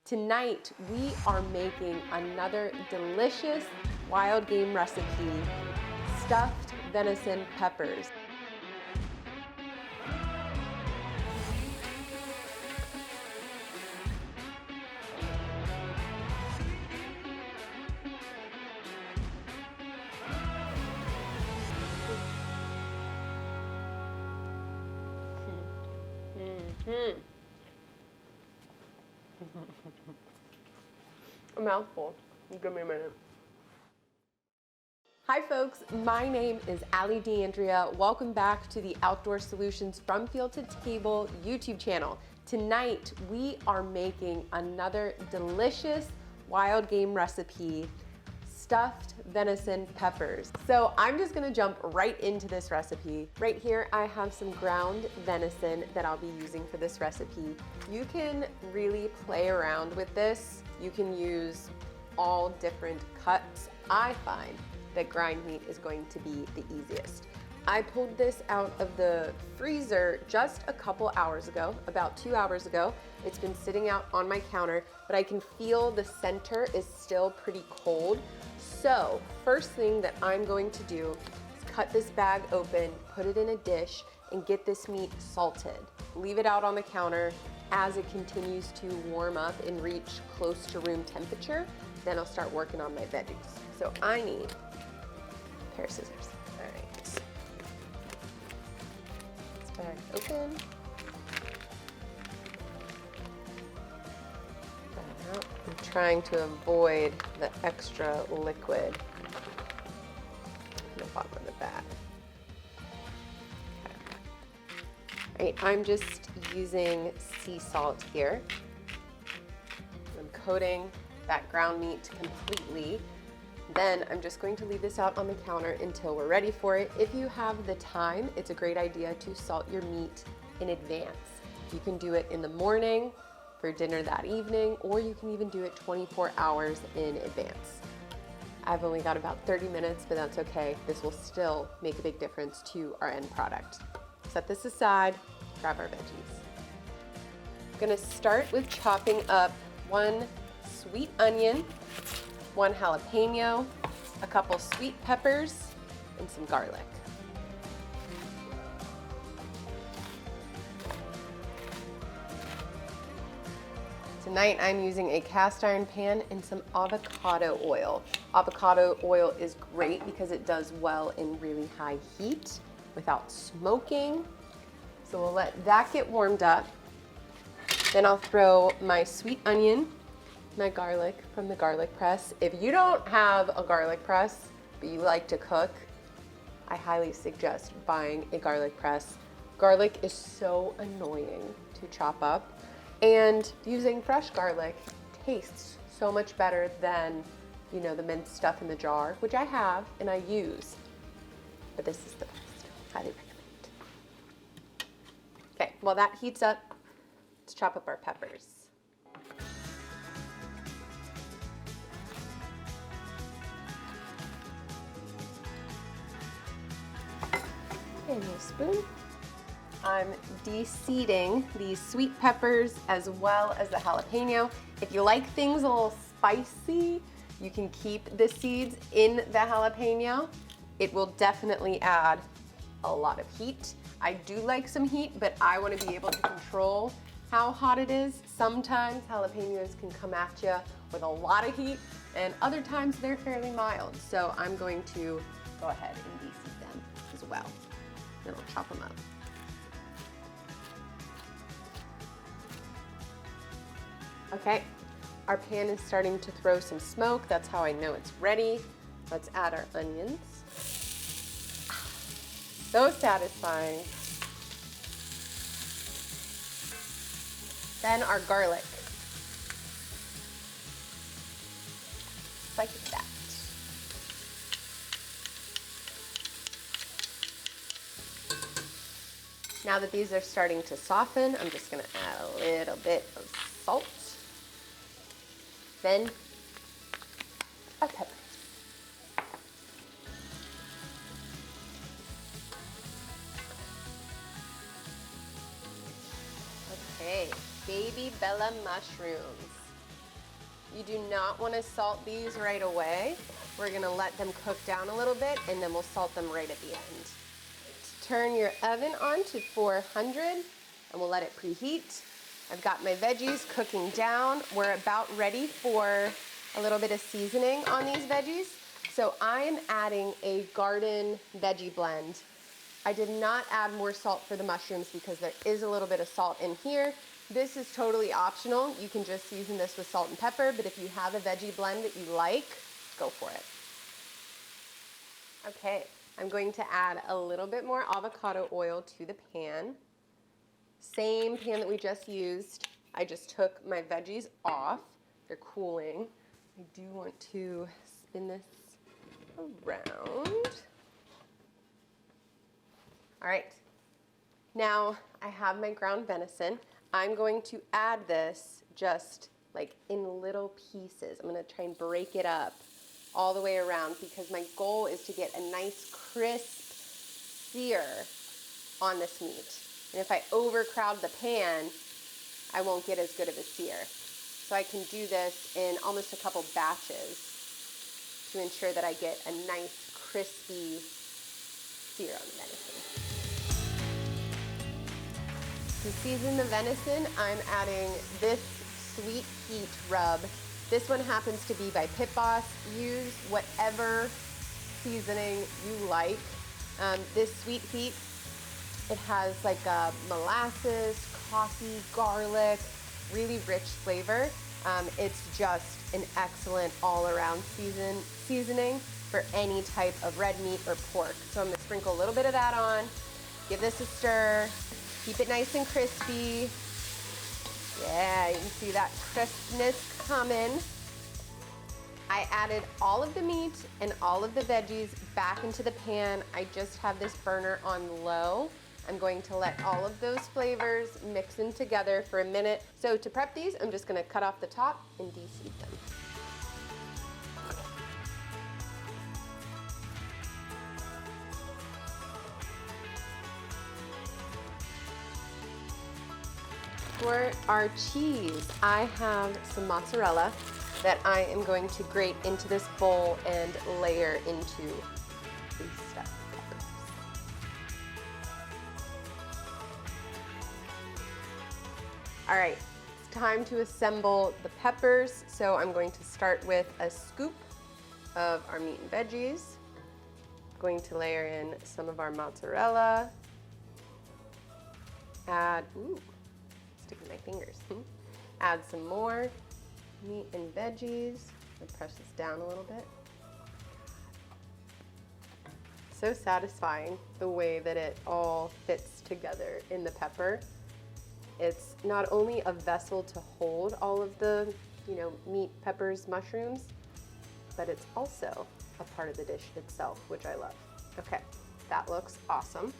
Tonight, we are making another delicious wild game recipe, stuffed venison peppers. A mouthful. Give me a minute. Hi folks, my name is Allie D'Andrea. Welcome back to the Outdoor Solutions from Field to Table YouTube channel. Tonight we are making another delicious wild game recipe, stuffed venison peppers. So I'm just gonna jump right into this recipe. Right here I have some ground venison that I'll be using for this recipe. You can really play around with this. You can use all different cuts. I find that grind meat is going to be the easiest. I pulled this out of the freezer just a couple hours ago, about 2 hours ago. It's been sitting out on my counter, but I can feel the center is still pretty cold. So first thing that I'm going to do is cut this bag open, put it in a dish, and get this meat salted. Leave it out on the counter as it continues to warm up and reach close to room temperature. Then I'll start working on my veggies. So I need a pair of scissors. All right. This bag open. I'm trying to avoid the extra liquid in the bottom of the bag. Okay. All right, I'm just using sea salt here. I'm coating that ground meat completely. Then I'm just going to leave this out on the counter until we're ready for it. If you have the time, it's a great idea to salt your meat in advance. You can do it in the morning for dinner that evening, or you can even do it 24 hours in advance. I've only got about 30 minutes, but that's okay. This will still make a big difference to our end product. Set this aside, grab our veggies. I'm gonna start with chopping up 1 sweet onion, 1 jalapeno, a couple sweet peppers, and some garlic. Tonight I'm using a cast iron pan and some avocado oil. Avocado oil is great because it does well in really high heat without smoking. So we'll let that get warmed up. Then I'll throw my sweet onion, my garlic from the garlic press. If you don't have a garlic press, but you like to cook, I highly suggest buying a garlic press. Garlic is so annoying to chop up, and using fresh garlic tastes so much better than, you know, the minced stuff in the jar, which I have and I use, but this is the best. Highly recommend. Okay, while that heats up, let's chop up our peppers. And a spoon. I'm de-seeding these sweet peppers as well as the jalapeno. If you like things a little spicy, you can keep the seeds in the jalapeno. It will definitely add a lot of heat. I do like some heat, but I want to be able to control how hot it is. Sometimes jalapenos can come at you with a lot of heat, and other times they're fairly mild. So I'm going to go ahead and de-seed them as well. Then I'll chop them up. Okay, our pan is starting to throw some smoke. That's how I know it's ready. Let's add our onions. So satisfying. Then our garlic. Like that. Now that these are starting to soften, I'm just gonna add a little bit of salt. Then our peppers. Okay, baby bella mushrooms. You do not want to salt these right away. We're gonna let them cook down a little bit and then we'll salt them right at the end. Turn your oven on to 400 and we'll let it preheat. I've got my veggies cooking down. We're about ready for a little bit of seasoning on these veggies. So I am adding a garden veggie blend. I did not add more salt for the mushrooms because there is a little bit of salt in here. This is totally optional. You can just season this with salt and pepper, but if you have a veggie blend that you like, go for it. Okay, I'm going to add a little bit more avocado oil to the pan. Same pan that we just used. I just took my veggies off. They're cooling. I do want to spin this around. All right, now I have my ground venison. I'm going to add this just like in little pieces. I'm gonna try and break it up all the way around because my goal is to get a nice crisp sear on this meat. And if I overcrowd the pan, I won't get as good of a sear. So I can do this in almost a couple batches to ensure that I get a nice crispy sear on the venison. To season the venison, I'm adding this Sweet Heat rub. This one happens to be by Pit Boss. Use whatever seasoning you like. This Sweet Heat, it has like a molasses, coffee, garlic, really rich flavor. It's just an excellent all-around seasoning for any type of red meat or pork. So I'm gonna sprinkle a little bit of that on, give this a stir, keep it nice and crispy. Yeah, you can see that crispness coming. I added all of the meat and all of the veggies back into the pan. I just have this burner on low. I'm going to let all of those flavors mix in together for a minute. So to prep these, I'm just gonna cut off the top and de-seed them. For our cheese, I have some mozzarella that I am going to grate into this bowl and layer into these stuffed peppers. All right, it's time to assemble the peppers. So I'm going to start with a scoop of our meat and veggies. I'm going to layer in some of our mozzarella. Add, ooh, sticking my fingers. Add some more meat and veggies. I'll press this down a little bit. So satisfying the way that it all fits together in the pepper. It's not only a vessel to hold all of the, meat, peppers, mushrooms, but it's also a part of the dish itself, which I love. Okay, that looks awesome.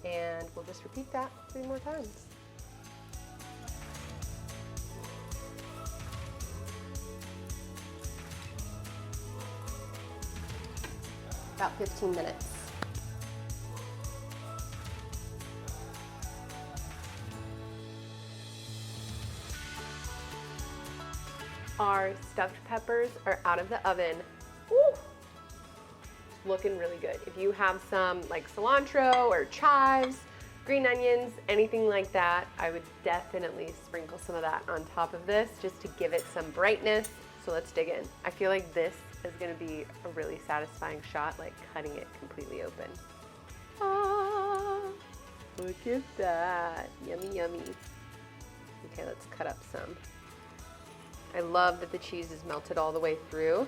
And we'll just repeat that 3 more times. About 15 minutes. Our stuffed peppers are out of the oven. Woo! Looking really good. If you have some like cilantro or chives, green onions, anything like that, I would definitely sprinkle some of that on top of this just to give it some brightness. So let's dig in. I feel like this is gonna be a really satisfying shot, like cutting it completely open. Ah, look at that, yummy, yummy. Okay, let's cut up some. I love that the cheese is melted all the way through.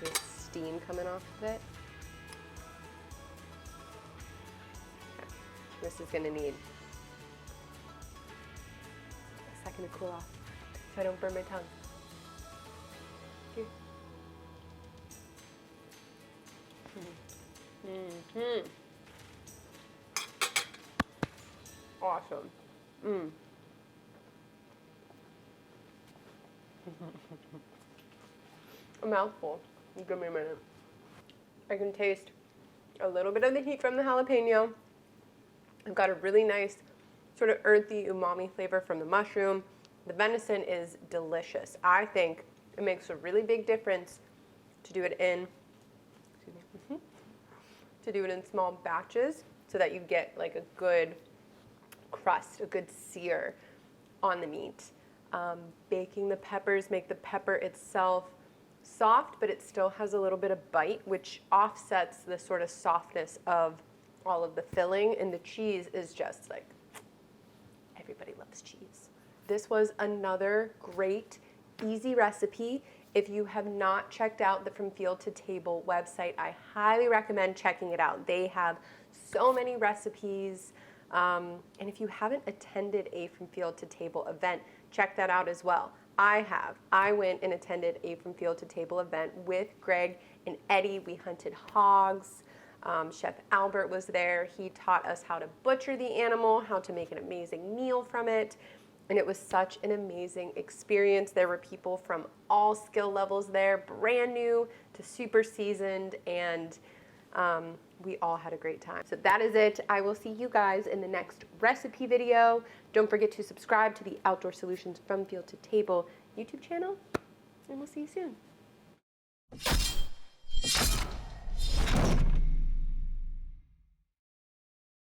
There's steam coming off of it. Okay. This is gonna need a second to cool off so I don't burn my tongue. Here. Mm-hmm. Awesome. Mm. A mouthful. Give me a minute. I can taste a little bit of the heat from the jalapeno. I've got a really nice sort of earthy umami flavor from the mushroom. The venison is delicious. I think it makes a really big difference to do it in, to do it in small batches so that you get like a good crust, a good sear on the meat. Baking the peppers make the pepper itself soft, but it still has a little bit of bite, which offsets the sort of softness of all of the filling, and the cheese is just like, everybody loves cheese. This was another great, easy recipe. If you have not checked out the From Field to Table website, I highly recommend checking it out. They have so many recipes, and if you haven't attended a From Field to Table event, check that out as well. I have. I went and attended a From Field to Table event with Greg and Eddie. We hunted hogs. Chef Albert was there. He taught us how to butcher the animal, how to make an amazing meal from it. And it was such an amazing experience. There were people from all skill levels there, brand new to super seasoned, and we all had a great time. So that is it. I will see you guys in the next recipe video. Don't forget to subscribe to the Outdoor Solutions From Field to Table YouTube channel, and we'll see you soon.